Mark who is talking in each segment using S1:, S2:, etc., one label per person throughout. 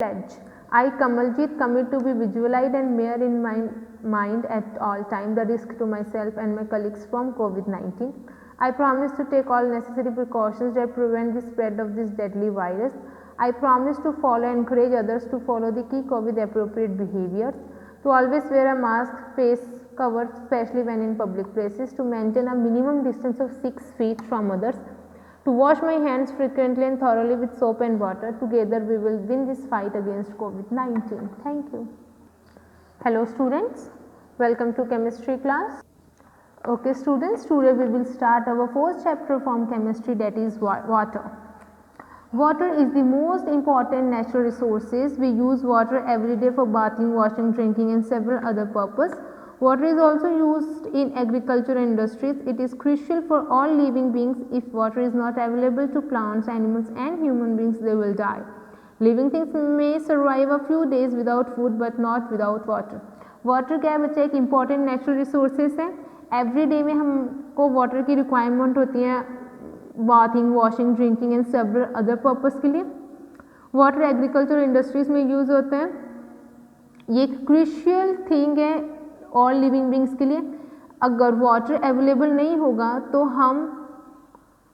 S1: Pledge. I, Kamaljeet, commit to be vigilant and bear in mind at all time the risk to myself and my colleagues from COVID-19. I promise to take all necessary precautions that prevent the spread of this deadly virus. I promise to follow and encourage others to follow the key COVID appropriate behaviors, to always wear a mask, face cover, especially when in public places, to maintain a minimum distance of 6 feet from others, to wash my hands frequently and thoroughly with soap and water. Together we will win this fight against COVID-19. Thank you. Hello students, welcome to chemistry class. Okay students, today we will start our fourth chapter from chemistry, that is water. Water is the most important natural resources. We use water every day for bathing, washing, drinking and several other purposes. Water is also used in agriculture and industries. It is crucial for all living beings. If water is not available to plants, animals and human beings, they will die. Living things may survive a few days without food but not without water. Water क्या है बच्चा, एक important natural resources है. Every day में हमको water की requirement होती है bathing, washing, drinking and several other purpose के लिए. वाटर एग्रीकल्चर इंडस्ट्रीज में यूज़ होते हैं. ये एक क्रूशियल थिंग है ऑल लिविंग बींग्स के लिए. अगर वाटर अवेलेबल नहीं होगा तो हम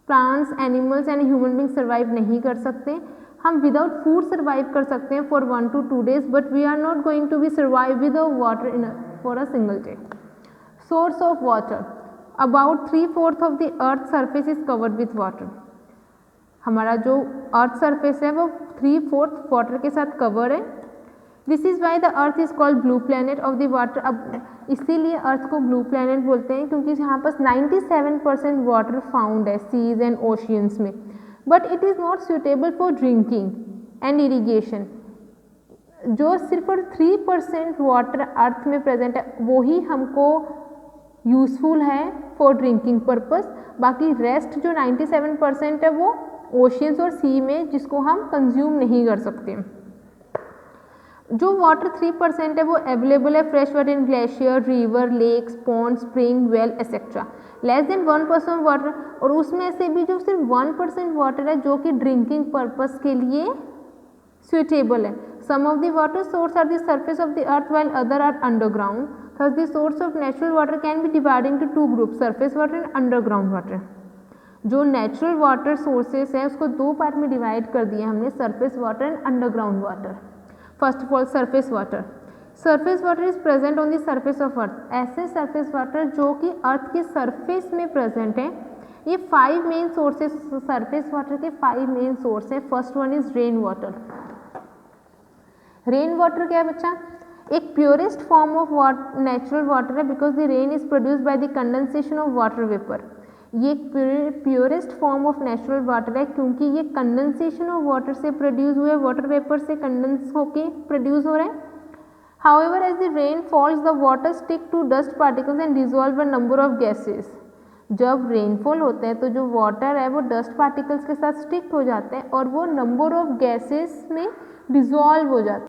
S1: plants, animals and human beings survive नहीं कर सकते. हम विदाउट फूड सर्वाइव कर सकते हैं for 1 to 2 days, but we are not going to be survive without water for a single day. Source of water. About 3/4 of the earth surface is covered with water. हमारा जो earth surface है वो 3/4 water के साथ cover है. This is why the earth is called blue planet of the water. अब इसीलिए अर्थ को ब्लू प्लैनेट बोलते हैं क्योंकि यहाँ पर 97% वाटर फाउंड है सीज एंड ओशियंस में. But it is not suitable for drinking and irrigation. जो सिर्फ 3% वाटर अर्थ में प्रेजेंट है वो ही हमको यूज़फुल है फॉर ड्रिंकिंग पर्पस. बाकी रेस्ट जो 97% है वो ओशियंस और सी में, जिसको हम कंज्यूम नहीं कर सकते. जो वाटर 3% है वो अवेलेबल है fresh water in glacier, river, lakes, pond, spring, well etcetera. Less than 1% water, और उसमें से भी जो सिर्फ 1% वाटर है जो कि ड्रिंकिंग पर्पस के लिए सुटेबल है. Some of the water source are the surface of the earth while other are underground. Thus the source of natural water can be divided into 2 groups, surface water and underground water. जो natural water sources हैं उसको 2 part में divide कर दिया हमने, surface water and underground water. First of all surface water. Surface water is present on the surface of earth. ऐसे surface water जो कि अर्थ के सरफेस में प्रेजेंट है. ये 5 मेन सोर्सेस, सरफेस वाटर के 5 मेन सोर्स है. First one is rain water. Rain water क्या है बच्चा? एक purest form of natural water है because the rain is produced by the condensation of water vapour. ये एक purest form of natural water है क्योंकि ये कंडेंसेशन ऑफ वाटर से प्रोड्यूस हुए, वाटर वेपर से कंडेंस होके प्रोड्यूस हो रहे हैं. However as the rain falls the water stick to dust particles and dissolve a number of gases. जब रेनफॉल होता है तो जो वाटर है वो डस्ट पार्टिकल्स के साथ स्टिक हो जाते हैं और वो नंबर ऑफ गैसेस में डिजॉल्व हो जाते हैं.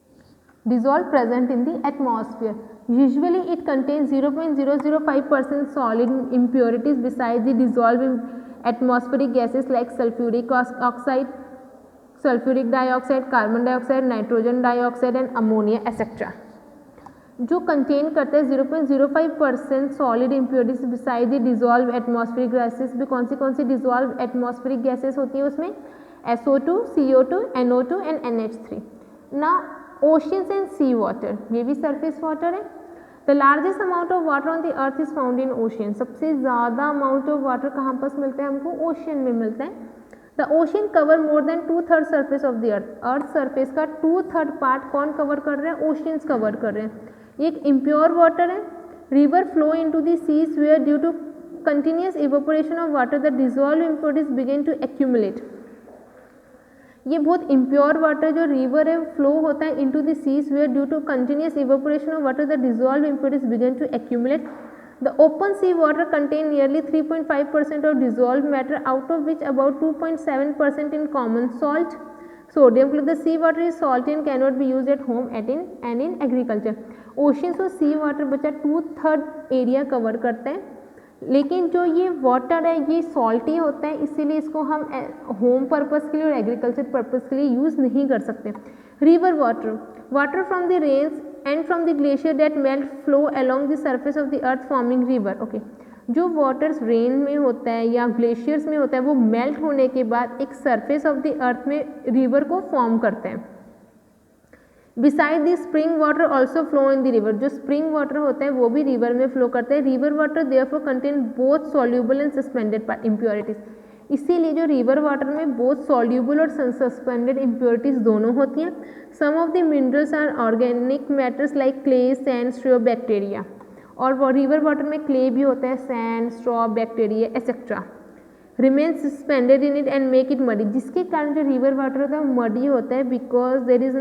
S1: Dissolve present in the atmosphere. Usually it contains 0.005% solid impurities besides the dissolved atmospheric gases like sulfuric oxide, sulfuric dioxide, carbon dioxide, nitrogen dioxide and ammonia etc. जो contain करते हैं 0.05% solid impurities beside the dissolve atmospheric gases. भी कौन सी dissolve atmospheric gases होती हैं उसमें? SO2, CO2, NO2 and NH3. ना oceans and C water, ये भी सरफेस वाटर है. The largest amount of water on the earth is found in ocean. सबसे ज़्यादा अमाउंट ऑफ वाटर कहाँ पर मिलते हैं हमको? ओशियन में मिलते हैं. The ocean cover more than 2/3 surface of the earth. Earth surface का 2/3 पार्ट कौन कवर कर रहे हैं? ओशियंस कवर कर रहे हैं. एक इम्प्योर वाटर है. River flow into the seas where due to continuous evaporation of water the dissolve impurities begin to accumulate. ये बहुत इम्प्योर वाटर जो रिवर है फ्लो होता है into the seas where due to continuous evaporation of water the dissolve impurities begin to accumulate. The open sea water contain nearly 3.5% of dissolve matter out of which about 2.7% in common salt. Sodium. The sea water is salty and can not be use at home and in agriculture. Oceans और sea water बच्चा 2/3 area cover करते हैं. लेकिन जो ये water है ये salty होता है, इसीलिए इसको हम होम पर्पस के लिए और एग्रीकल्चर पर्पस के लिए यूज़ नहीं कर सकते. River water, water from the rains and from the glacier that melt flow along the surface of the earth forming river. Okay, जो वाटर्स रेन में होता है या ग्लेशियर्स में होता है वो मेल्ट होने के बाद एक सरफेस ऑफ द अर्थ में रिवर को फॉर्म करते हैं. Beside the spring water also flow in the river, जो स्प्रिंग वाटर होता है वो भी रिवर में फ्लो करता है. River water therefore contain both soluble and suspended impurities, इसीलिए जो रिवर वाटर में बोथ सॉल्यूबल और सस्पेंडेड इम्प्योरिटीज दोनों होती हैं. Some of the minerals are organic matters like clay, sand, straw, bacteria, और रिवर वाटर में क्ले भी होता है, sand, straw, bacteria etcetera. Remain suspended in it and make it muddy, जिसके कारण जो रिवर वाटर होता है वो मडी होता है because there is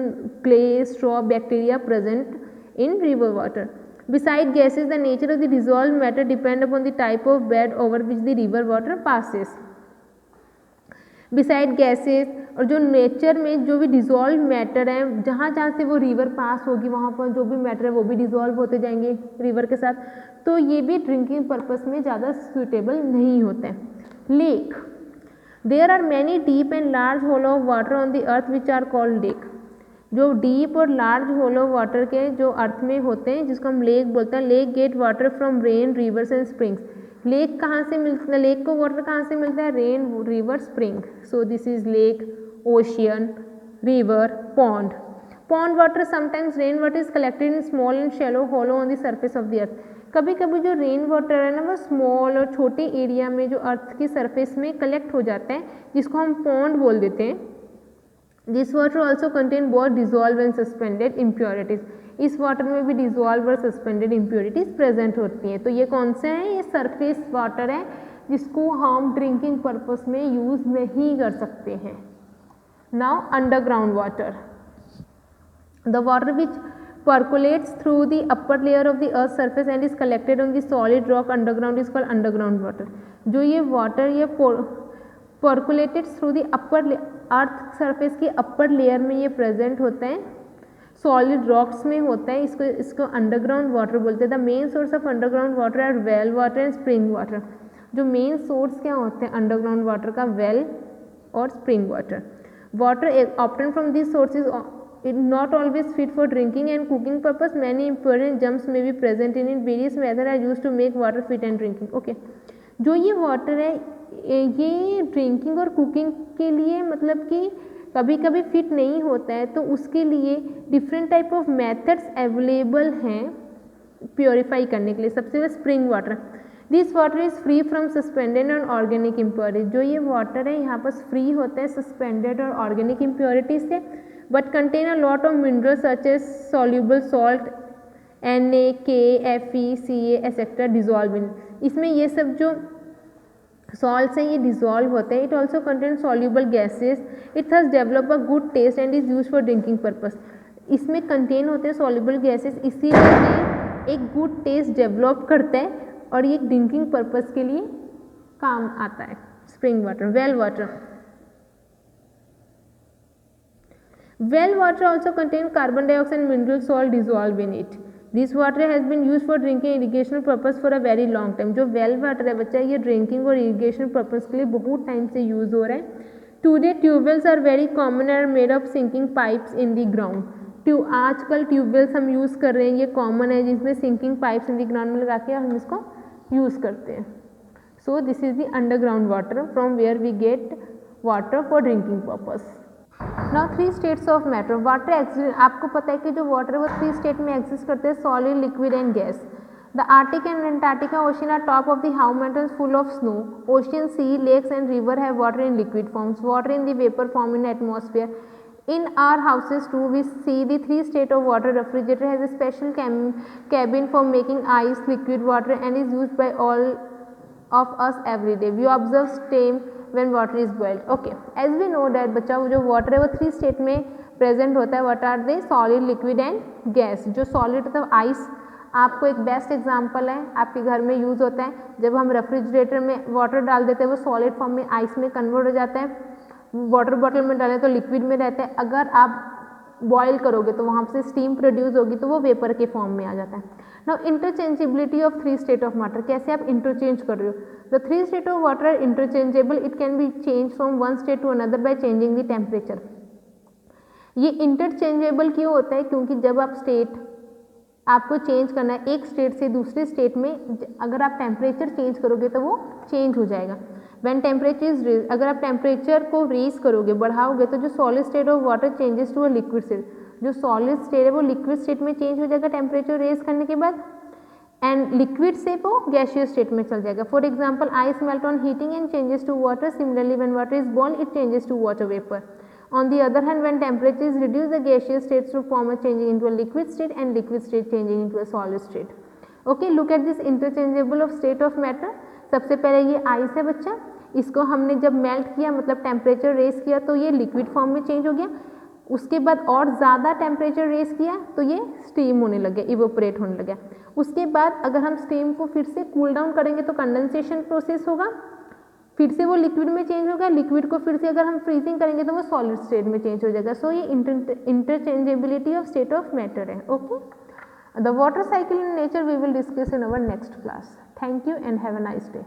S1: clay, straw, bacteria present in river water. Beside gases the nature of the dissolve matter depend upon the type of bed over which the river water passes. Beside gases, और जो nature में जो भी dissolve matter है, जहाँ जहाँ से वो रिवर पास होगी वहाँ पर जो भी मैटर है वो भी डिजॉल्व होते जाएंगे रिवर के साथ, तो ये भी ड्रिंकिंग पर्पस में ज़्यादा सूटेबल नहीं होते हैं. Lake, there are many deep and large hollow of water on the earth which are called lake, जो डीप और लार्ज होलो वाटर के जो अर्थ में होते हैं जिसको हम लेक बोलते हैं. Lake get water from rain, reverse and springs. Lake कहाँ से मिलता है, लेक को वाटर कहाँ से मिलता है, rain, river, spring. So this is lake, ocean, river, pond. Pond water, sometimes rain water is collected in small and shallow hollow on the surface of the earth. कभी कभी जो रेन वाटर है ना वो स्मॉल और छोटे area में जो अर्थ की सरफेस में कलेक्ट हो जाता है जिसको हम पॉन्ड बोल देते हैं. This water also contain both dissolve and suspended impurities, इस वाटर में भी डिजॉल्व और सस्पेंडेड इम्प्योरिटीज प्रेजेंट होती हैं. तो ये कौन से हैं, ये सरफेस वाटर है जिसको हम ड्रिंकिंग पर्पस में यूज़ नहीं कर सकते हैं. Now underground water, the water which percolates through the upper layer of the earth's surface and is collected on the solid rock underground is called underground water. जो ये water ये percolated through the upper earth surface की upper layer में ये present होता है, solid rocks में होता है, इसको underground water बोलते हैं. The main source of underground water are well water and spring water. जो main source क्या होते हैं underground water का, well और spring water. Water obtained from these sources it not always fit for drinking and cooking purpose. Many important germs may be present in it. Various methods are used to make water fit and drinking. Okay, जो ये water है ये drinking और cooking के लिए मतलब कि कभी कभी फिट नहीं होता है, तो उसके लिए different type of methods available हैं प्योरीफाई करने के लिए. सबसे पहले spring water, this water is free from suspended और ऑर्गेनिक इम्प्योरिटीज. जो ये वाटर है यहाँ पर फ्री होता है सस्पेंडेड और ऑर्गेनिक इम्प्योरिटीज से, but contain a lot of minerals such as soluble salt, Na, K, Fe, Ca etc. dissolve in. इसमें ये सब जो salts हैं ये dissolve होते हैं. It also contains soluble gases. It has developed a good taste and is used for drinking purpose. इसमें contain होते हैं soluble gases, इसीलिए ये एक good taste develop करता है और ये drinking purpose के लिए काम आता है. Spring water, well water. Well water also contains carbon dioxide and mineral salt dissolved in it. This water has been used for drinking irrigation purpose for a very long time. जो well water है बच्चा ये drinking और irrigation purpose के लिए बहुत time से use हो रहा है. Today tubewells are very common and are made of sinking pipes in the ground. आजकल ट्यूबवेल्स हम यूज़ कर रहे हैं, ये कॉमन है जिसमें sinking pipes in the ground में लगा के हम इसको यूज़ करते हैं. So this is the underground water from where we get water for drinking purpose. Now 3 states of matter. Water exist, आपको पता है कि जो वाटर है वो 3 स्टेट में एग्जिस्ट करते हैं, solid, liquid and gas. The Arctic and Antarctica ocean are top of the how mountains full of snow. Ocean, sea, lakes and river have water in liquid forms, water in the vapour form in atmosphere. In our houses too, we see the 3 state of water. Refrigerator has a special cabin for making ice, liquid water, and is used by all of us every day. We observe steam when water is boiled. Okay, as we know that बच्चा जो water है वो 3 state में present होता है. What are they? Solid, liquid and gas. जो solid मतलब ice, आपको एक बेस्ट एग्जांपल है, आपके घर में यूज़ होता है. जब हम रेफ्रिजरेटर में वाटर डाल देते हैं वो सॉलिड फॉर्म में आइस में कन्वर्ट हो जाता है. वाटर बॉटल में डालें तो लिक्विड में रहता है. अगर आप बॉयल करोगे तो वहाँ से स्टीम प्रोड्यूस होगी तो वो वेपर के फॉर्म में आ जाता है. Now interchangeability of 3 state of water, कैसे आप इंटरचेंज कर रहे हो. The 3 state of water are interchangeable. It can be change from one state to another by changing the temperature. ये इंटरचेंजेबल क्यों होता है? क्योंकि जब आप स्टेट आपको चेंज करना है एक स्टेट से दूसरे स्टेट में, अगर आप टेम्परेचर चेंज करोगे तो वो चेंज हो जाएगा। व्हेन टेम्परेचर इज रेज, अगर आप टेम्परेचर को रेज करोगे, बढ़ाओगे, तो जो solid state of water changes to a liquid state, जो सॉलिड स्टेट है वो लिक्विड स्टेट में चेंज हो जाएगा टेम्परेचर रेज करने के बाद, एंड लिक्विड से वो गैसियस स्टेट में चल जाएगा। For example ice melt on heating and changes to water, similarly when water is boiled it changes to water vapour. On the other hand, when temperature is reduced, the gaseous states will form a changing into a liquid state and liquid state changing into a solid state. Okay, look at this interchangeable of state of matter. सबसे पहले ये ice है बच्चा, इसको हमने जब melt किया मतलब टेम्परेचर रेस किया तो ये लिक्विड फॉर्म में चेंज हो गया। उसके बाद और ज़्यादा टेम्परेचर रेस किया तो ये स्टीम होने लग गया, इवोपरेट होने लगा। उसके बाद अगर हम स्टीम को फिर से कूल डाउन करेंगे तो कंडेंसेशन प्रोसेस होगा, फिर से वो लिक्विड में चेंज होगा। लिक्विड को फिर से अगर हम फ्रीजिंग करेंगे तो वो सॉलिड स्टेट में चेंज हो जाएगा। सो ये interchangeability of state of matter है। Okay, the water cycle in nature we will discuss in our next class. Thank you and have a nice day.